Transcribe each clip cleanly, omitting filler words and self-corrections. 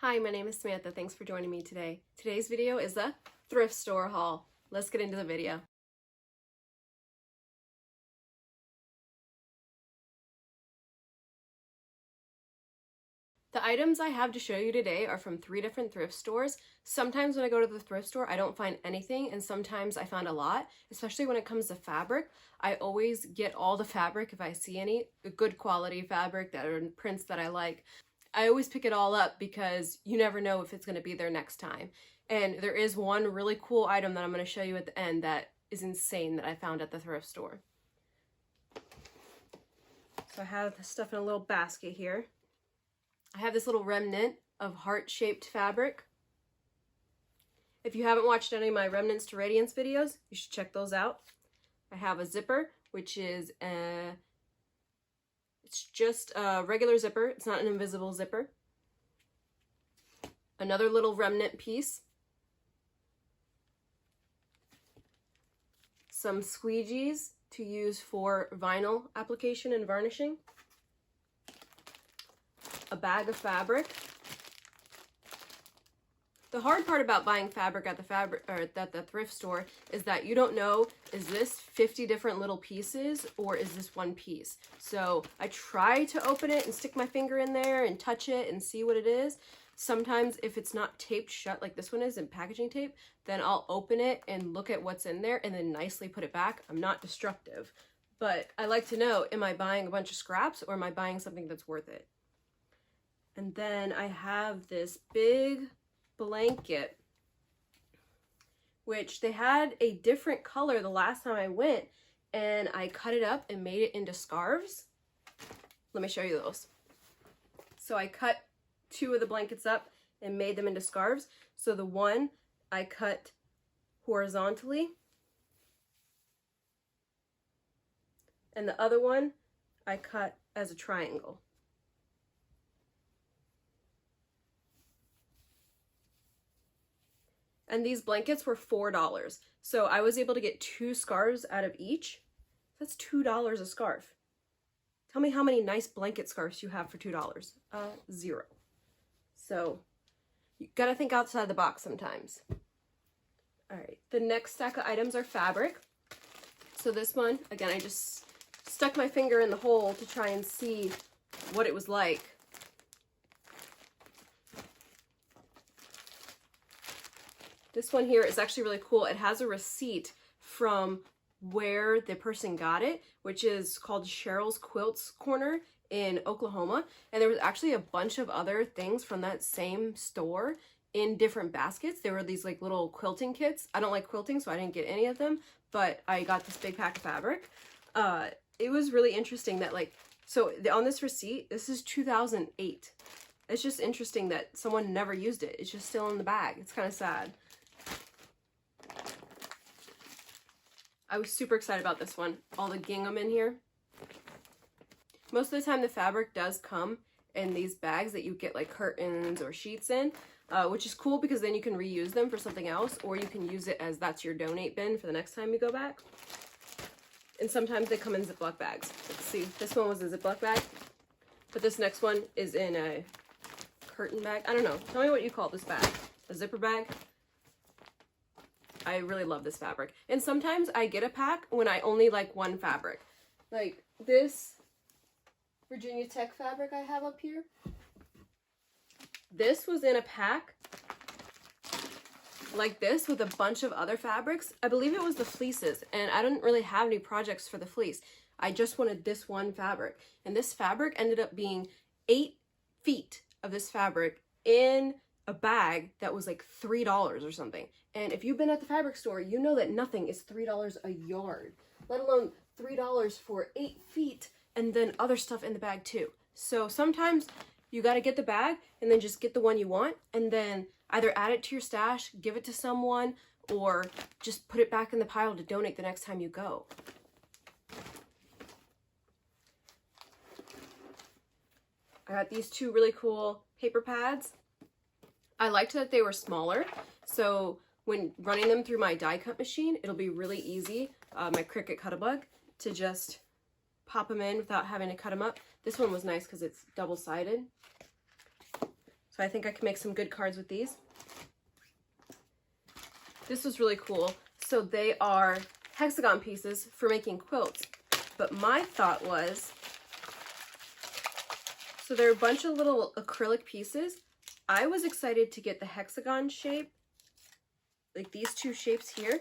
Hi, my name is Samantha. Thanks for joining me today. Today's video is a thrift store haul. Let's get into the video. The items I have to show you today are from 3 different thrift stores. Sometimes when I go to the thrift store, I don't find anything, and sometimes I find a lot, especially when it comes to fabric. I always get all the fabric if I see any good quality fabric that are in prints that I like. I always pick it all up because you never know if it's going to be there next time. And there is one really cool item that I'm going to show you at the end that is insane that I found at the thrift store. So I have this stuff in a little basket here. I have this little remnant of heart-shaped fabric. If you haven't watched any of my Remnants to Radiance videos, you should check those out. I have a zipper, which is it's just a regular zipper. It's not an invisible zipper. Another little remnant piece. Some squeegees to use for vinyl application and varnishing. A bag of fabric. The hard part about buying fabric at the thrift store is that you don't know, is this 50 different little pieces or is this one piece? So I try to open it and stick my finger in there and touch it and see what it is. Sometimes if it's not taped shut like this one is in packaging tape, then I'll open it and look at what's in there and then nicely put it back. I'm not destructive, but I like to know, am I buying a bunch of scraps or am I buying something that's worth it? And then I have this big blanket, which they had a different color the last time I went, and I cut it up and made it into scarves. Let me show you those. So I cut 2 of the blankets up and made them into scarves. So the one I cut horizontally, and the other one I cut as a triangle. And these blankets were $4. So I was able to get 2 scarves out of each. That's $2 a scarf. Tell me how many nice blanket scarves you have for $2. 0. So you gotta think outside the box sometimes. All right, the next stack of items are fabric. So this one, again, I just stuck my finger in the hole to try and see what it was like. This one here is actually really cool. It has a receipt from where the person got it, which is called Cheryl's Quilts Corner in Oklahoma. And there was actually a bunch of other things from that same store in different baskets. There were these like little quilting kits. I don't like quilting, so I didn't get any of them, but I got this big pack of fabric. It was really interesting that so on this receipt, this is 2008. It's just interesting that someone never used it. It's just still in the bag. It's kind of sad. I was super excited about this one. All the gingham in here. Most of the time the fabric does come in these bags that you get like curtains or sheets in, which is cool because then you can reuse them for something else, or you can use it as that's your donate bin for the next time you go back. And sometimes they come in Ziploc bags. Let's see, this one was a Ziploc bag, but this next one is in a curtain bag. I don't know. Tell me what you call this bag. A zipper bag? I really love this fabric. And sometimes I get a pack when I only like one fabric. Like this Virginia Tech fabric I have up here. This was in a pack like this with a bunch of other fabrics. I believe it was the fleeces, and I didn't really have any projects for the fleece. I just wanted this one fabric. And this fabric ended up being 8 feet of this fabric in a bag that was like $3 or something. And if you've been at the fabric store, you know that nothing is $3 a yard, let alone $3 for 8 feet and then other stuff in the bag too. So sometimes you got to get the bag and then just get the one you want and then either add it to your stash, give it to someone, or just put it back in the pile to donate the next time you go. I got these 2 really cool paper pads. I liked that they were smaller, so when running them through my die cut machine, it'll be really easy, my Cricut Cut-A-Bug, to just pop them in without having to cut them up. This one was nice because it's double-sided. So I think I can make some good cards with these. This was really cool. So they are hexagon pieces for making quilts. But my thought was, so they're a bunch of little acrylic pieces. I was excited to get the hexagon shape, like these two shapes here.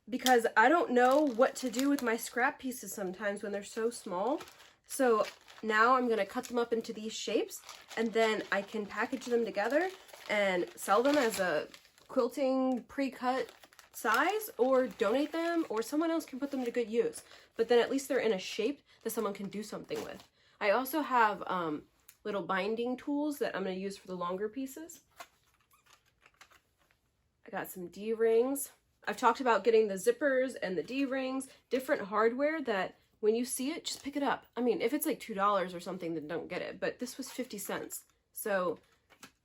Because I don't know what to do with my scrap pieces sometimes when they're so small. So now I'm gonna cut them up into these shapes, and then I can package them together and sell them as a quilting pre-cut size, or donate them, or someone else can put them to good use. But then at least they're in a shape that someone can do something with. I also have little binding tools that I'm gonna use for the longer pieces. I got some D-rings. I've talked about getting the zippers and the D-rings, different hardware that when you see it, just pick it up. I mean, if it's like $2 or something, then don't get it. But this was 50 cents. So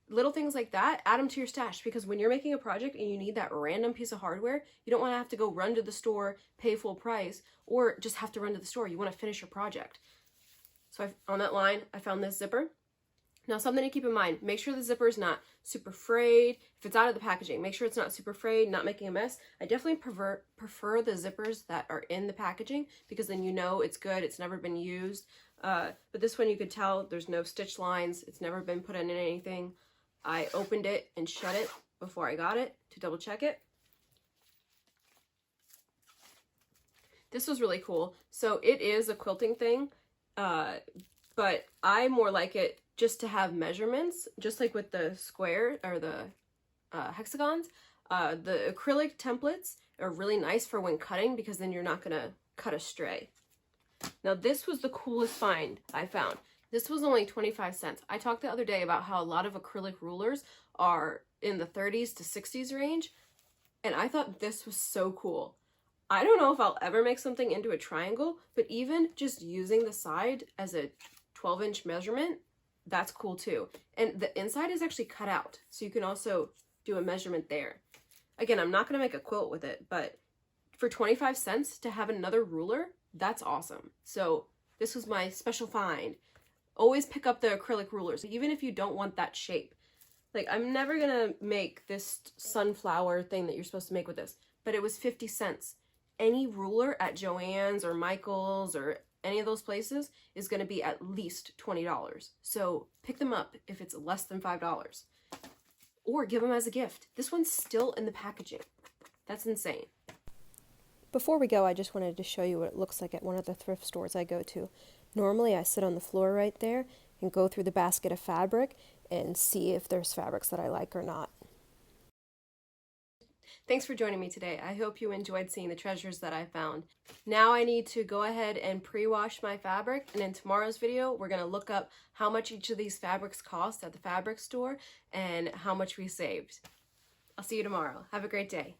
little things like that, add them to your stash, because when you're making a project and you need that random piece of hardware, you don't want to have to go run to the store, pay full price, or just have to run to the store. You want to finish your project. So on that line, I found this zipper. Now, something to keep in mind, make sure the zipper is not super frayed. If it's out of the packaging, make sure it's not super frayed, not making a mess. I definitely prefer the zippers that are in the packaging, because then you know it's good, it's never been used. But this one, you could tell there's no stitch lines, it's never been put in anything. I opened it and shut it before I got it to double check it. This was really cool. So it is a quilting thing, but I more like it just to have measurements, just like with the square or the hexagons. The acrylic templates are really nice for when cutting, because then you're not gonna cut astray. Now this was the coolest find I found. This was only 25 cents. I talked the other day about how a lot of acrylic rulers are in the 30s to 60s range, and I thought this was so cool. I don't know if I'll ever make something into a triangle, but even just using the side as a 12-inch measurement, that's cool too. And the inside is actually cut out, so you can also do a measurement there. Again, I'm not gonna make a quilt with it, but for 25 cents to have another ruler, that's awesome. So this was my special find. Always pick up the acrylic rulers, even if you don't want that shape. Like, I'm never gonna make this sunflower thing that you're supposed to make with this, but it was 50 cents. Any ruler at Joann's or Michael's or any of those places is gonna be at least $20. So pick them up if it's less than $5. Or give them as a gift. This one's still in the packaging. That's insane. Before we go, I just wanted to show you what it looks like at one of the thrift stores I go to. Normally, I sit on the floor right there and go through the basket of fabric and see if there's fabrics that I like or not. Thanks for joining me today. I hope you enjoyed seeing the treasures that I found. Now I need to go ahead and pre-wash my fabric, and in tomorrow's video, we're going to look up how much each of these fabrics cost at the fabric store and how much we saved. I'll see you tomorrow. Have a great day.